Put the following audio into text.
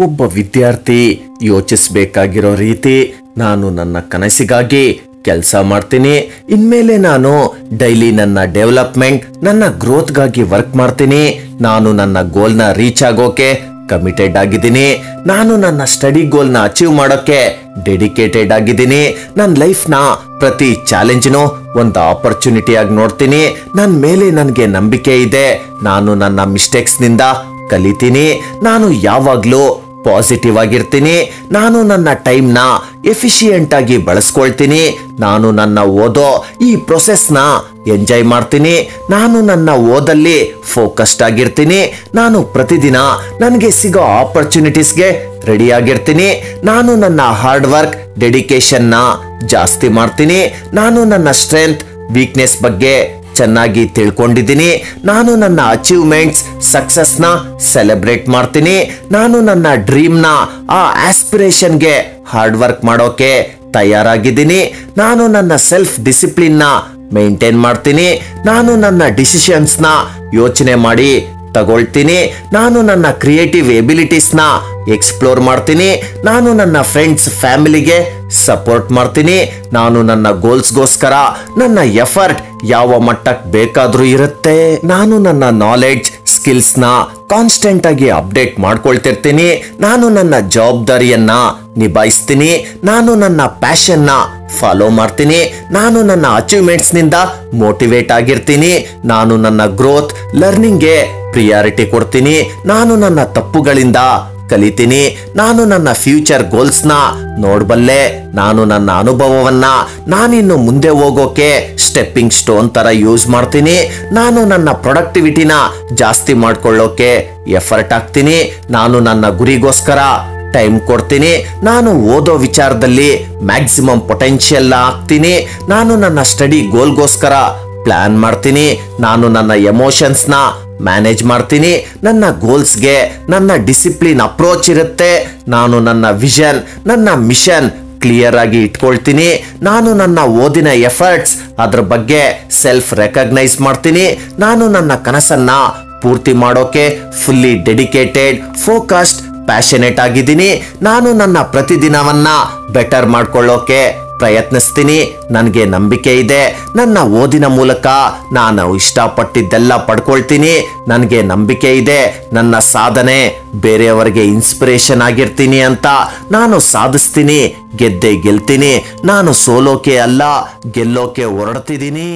ಒಬ್ಬ ವಿದ್ಯಾರ್ಥಿ ಯೋಚಿಸಬೇಕಾಗಿರೋ ರೀತಿ ನಾನು ನನ್ನ ಕನಸಿಗಾಗಿ ಕೆಲಸ ಮಾಡ್ತೀನಿ. ಇನ್ಮೇಲೆ ನಾನು ಡೈಲಿ ನನ್ನ ಡೆವಲಪ್ಮೆಂಟ್, ನನ್ನ ಗ್ರೋತ್ಗಾಗಿ ವರ್ಕ್ ಮಾಡ್ತೀನಿ. ನಾನು ನನ್ನ ಗೋಲ್ನ ರೀಚ್ ಆಗೋಕೆ ಕಮಿಟೆಡ್ ಆಗಿದ್ದೀನಿ. ನಾನು ನನ್ನ ಸ್ಟಡಿ ಗೋಲ್ನ ಅಚೀವ್ ಮಾಡೋಕೆ ಡೆಡಿಕೇಟೆಡ್ ಆಗಿದ್ದೀನಿ. ನನ್ನ ಲೈಫ್ನ ಪ್ರತಿ ಚಾಲೆಂಜ್ನು ಒಂದು ಆಪರ್ಚುನಿಟಿ ಆಗಿ ನೋಡ್ತೀನಿ. ನನ್ನ ಮೇಲೆ ನನಗೆ ನಂಬಿಕೆ ಇದೆ. ನಾನು ನನ್ನ ಮಿಸ್ಟೇಕ್ಸ್ನಿಂದ ಕಲಿತೀನಿ. ನಾನು ಯಾವಾಗ್ಲೂ ಪಾಸಿಟಿವ್ ಆಗಿರ್ತೀನಿ. ನಾನು ನನ್ನ ಟೈಮ್ನ ಎಫಿಷಿಯೆಂಟ್ ಆಗಿ ಬಳಸ್ಕೊಳ್ತೀನಿ. ನಾನು ನನ್ನ ಓದೋ ಈ ಪ್ರೊಸೆಸ್ನ ಎಂಜಾಯ್ ಮಾಡ್ತೀನಿ. ನಾನು ನನ್ನ ಓದಲ್ಲಿ ಫೋಕಸ್ಡ್ ಆಗಿರ್ತೀನಿ. ನಾನು ಪ್ರತಿದಿನ ನನಗೆ ಸಿಗೋ ಆಪರ್ಚುನಿಟೀಸ್ಗೆ ರೆಡಿ ಆಗಿರ್ತೀನಿ. ನಾನು ನನ್ನ ಹಾರ್ಡ್ ವರ್ಕ್, ಡೆಡಿಕೇಶನ್ನ ಜಾಸ್ತಿ ಮಾಡ್ತೀನಿ. ನಾನು ನನ್ನ ಸ್ಟ್ರೆಂತ್, ವೀಕ್ನೆಸ್ ಬಗ್ಗೆ ಚೆನ್ನಾಗಿ ತಿಳ್ಕೊಂಡಿದ್ದೀನಿ. ನಾನು ನನ್ನ ಅಚೀವ್ಮೆಂಟ್ಸ್, ಸಕ್ಸಸ್ನ ಸೆಲೆಬ್ರೇಟ್ ಮಾಡ್ತೀನಿ. ನಾನು ನನ್ನ ಡ್ರೀಮ್ನ, ಆ ಆಸ್ಪಿರೇಷನ್ಗೆ ಹಾರ್ಡ್ ವರ್ಕ್ ಮಾಡೋಕೆ ತಯಾರಾಗಿದ್ದೀನಿ. ನಾನು ನನ್ನ ಸೆಲ್ಫ್ ಡಿಸಿಪ್ಲಿನ್ನ ಮೇಂಟೈನ್ ಮಾಡ್ತೀನಿ. ನಾನು ನನ್ನ ಡಿಸಿಷನ್ಸ್ನ ಯೋಚನೆ ಮಾಡಿ ತಗೊಳ್ತೀನಿ. ನಾನು ನನ್ನ ಕ್ರಿಯೇಟಿವ್ ಎಬಿಲಿಟೀಸ್ನ ಎಕ್ಸ್ಪ್ಲೋರ್ ಮಾಡ್ತೀನಿ. ನಾನು ನನ್ನ ಫ್ರೆಂಡ್ಸ್, ಫ್ಯಾಮಿಲಿಗೆ ಸಪೋರ್ಟ್ ಮಾಡ್ತೀನಿ. ನಾನು ನನ್ನ ಗೋಲ್ಸ್ಗೋಸ್ಕರ ನನ್ನ ಎಫರ್ಟ್ ಯಾವ ಮಟ್ಟಕ್ಕೆ ಬೇಕಾದ್ರೂ ಇರುತ್ತೆ. ನಾನು ನನ್ನ ನಾಲೆಡ್ಜ್, ಸ್ಕಿಲ್ಸ್ನ ಕಾನ್ಸ್ಟೆಂಟ್ ಆಗಿ ಅಪ್ಡೇಟ್ ಮಾಡ್ಕೊಳ್ತಿರ್ತೀನಿ. ನಾನು ನನ್ನ ಜವಾಬ್ದಾರಿಯನ್ನ ನಿಭಾಯಿಸ್ತೀನಿ. ನಾನು ನನ್ನ ಪ್ಯಾಷನ್ನ ಫಾಲೋ ಮಾಡ್ತೀನಿ. ನಾನು ನನ್ನ ಅಚೀವ್ಮೆಂಟ್ಸ್ ನಿಂದ ಮೋಟಿವೇಟ್ ಆಗಿರ್ತೀನಿ. ನಾನು ನನ್ನ ಗ್ರೋತ್, ಲರ್ನಿಂಗ್ಗೆ ಪ್ರಿಯಾರಿಟಿ ಕೊಡ್ತೀನಿ. ನಾನು ನನ್ನ ತಪ್ಪುಗಳಿಂದ ಕಲಿತೀನಿ. ನಾನು ನನ್ನ ಫ್ಯೂಚರ್ ಗೋಲ್ಸ್ನ ನೋಡಬಲ್ಲೆ. ನಾನು ನನ್ನ ಅನುಭವವನ್ನ ನಾನಿನ್ನು ಮುಂದೆ ಹೋಗೋಕೆ ಸ್ಟೆಪ್ಪಿಂಗ್ ಸ್ಟೋನ್ ತರ ಯೂಸ್ ಮಾಡ್ತೀನಿ. ನಾನು ನನ್ನ ಪ್ರೊಡಕ್ಟಿವಿಟಿನ ಜಾಸ್ತಿ ಮಾಡ್ಕೊಳ್ಳೋಕೆ ಎಫರ್ಟ್ ಹಾಕ್ತೀನಿ. ನಾನು ನನ್ನ ಗುರಿಗೋಸ್ಕರ ಟೈಮ್ ಕೊಡ್ತೀನಿ. ನಾನು ಓದೋ ವಿಚಾರದಲ್ಲಿ ಮ್ಯಾಕ್ಸಿಮಮ್ ಪೊಟೆನ್ಷಿಯಲ್ ಹಾಕ್ತೀನಿ. ನಾನು ನನ್ನ ಸ್ಟಡಿ ಗೋಲ್ಗೋಸ್ಕರ ಪ್ಲಾನ್ ಮಾಡ್ತೀನಿ. ನಾನು ನನ್ನ ಎಮೋಷನ್ಸ್ನ ಮ್ಯಾನೇಜ್ ಮಾಡ್ತೀನಿ. ನನ್ನ ಗೋಲ್ಸ್ಗೆ ನನ್ನ ಡಿಸಿಪ್ಲಿನ್ ಅಪ್ರೋಚ್ ಇರುತ್ತೆ. ನಾನು ನನ್ನ ವಿಷನ್, ನನ್ನ ಮಿಷನ್ ಕ್ಲಿಯರ್ ಆಗಿ ಇಟ್ಕೊಳ್ತೀನಿ. ನಾನು ನನ್ನ ಓದಿನ ಎಫರ್ಟ್ಸ್, ಅದ್ರ ಬಗ್ಗೆ ಸೆಲ್ಫ್ ರೆಕಗ್ನೈಸ್ ಮಾಡ್ತೀನಿ. ನಾನು ನನ್ನ ಕನಸನ್ನ ಪೂರ್ತಿ ಮಾಡೋಕೆ ಫುಲ್ಲಿ ಡೆಡಿಕೇಟೆಡ್, ಫೋಕಸ್ಡ್, ಪ್ಯಾಷನೇಟ್ ಆಗಿದ್ದೀನಿ. ನಾನು ನನ್ನ ಪ್ರತಿದಿನವನ್ನ ಬೆಟರ್ ಮಾಡ್ಕೊಳ್ಳೋಕೆ ಪ್ರಯತ್ನಿಸ್ತೀನಿ. ನನಗೆ ನಂಬಿಕೆ ಇದೆ. ನನ್ನ ಓದಿನ ಮೂಲಕ ನಾನು ಇಷ್ಟಪಟ್ಟಿದ್ದೆಲ್ಲ ಪಡ್ಕೊಳ್ತೀನಿ. ನನಗೆ ನಂಬಿಕೆ ಇದೆ ನನ್ನ ಸಾಧನೆ ಬೇರೆಯವರಿಗೆ ಇನ್ಸ್ಪಿರೇಷನ್ ಆಗಿರ್ತೀನಿ ಅಂತ. ನಾನು ಸಾಧಿಸ್ತೀನಿ, ಗೆದ್ದೆ ಗೆಲ್ತೀನಿ. ನಾನು ಸೋಲೋಕೆ ಅಲ್ಲ, ಗೆಲ್ಲೋಕೆ ಹೊರಡ್ತಿದ್ದೀನಿ.